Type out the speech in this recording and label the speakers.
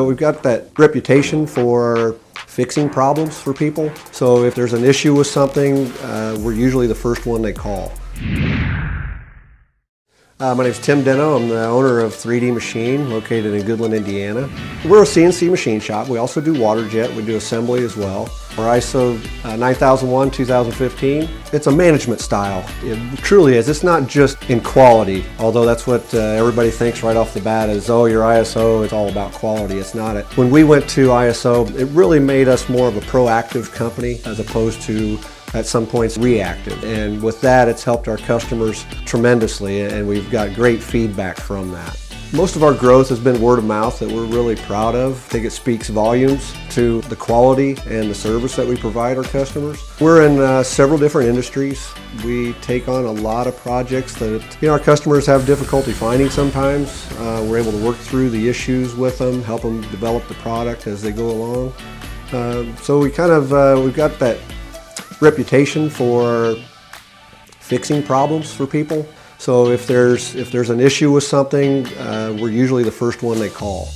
Speaker 1: We've got that reputation for fixing problems for people. So if there's an issue with something, we're usually the first one they call. My name is Tim Deno. I'm the owner of 3D Machine, located in Goodland, Indiana. We're a CNC machine shop. We also do water jet. We do assembly as well. We're ISO 9001, 2015. It's a management style. It truly is. It's not just in quality, although that's what everybody thinks right off the bat is, oh, your ISO, it's all about quality. It's not. When we went to ISO, it really made us more of a proactive company as opposed to at some points reactive, and with that it's helped our customers tremendously, and we've got great feedback from that. Most of our growth has been word of mouth that we're really proud of. I think it speaks volumes to the quality and the service that we provide our customers. We're in several different industries. We take on a lot of projects that our customers have difficulty finding sometimes. We're able to work through the issues with them, help them develop the product as they go along. So we've got that reputation for fixing problems for people. So if there's an issue with something, we're usually the first one they call.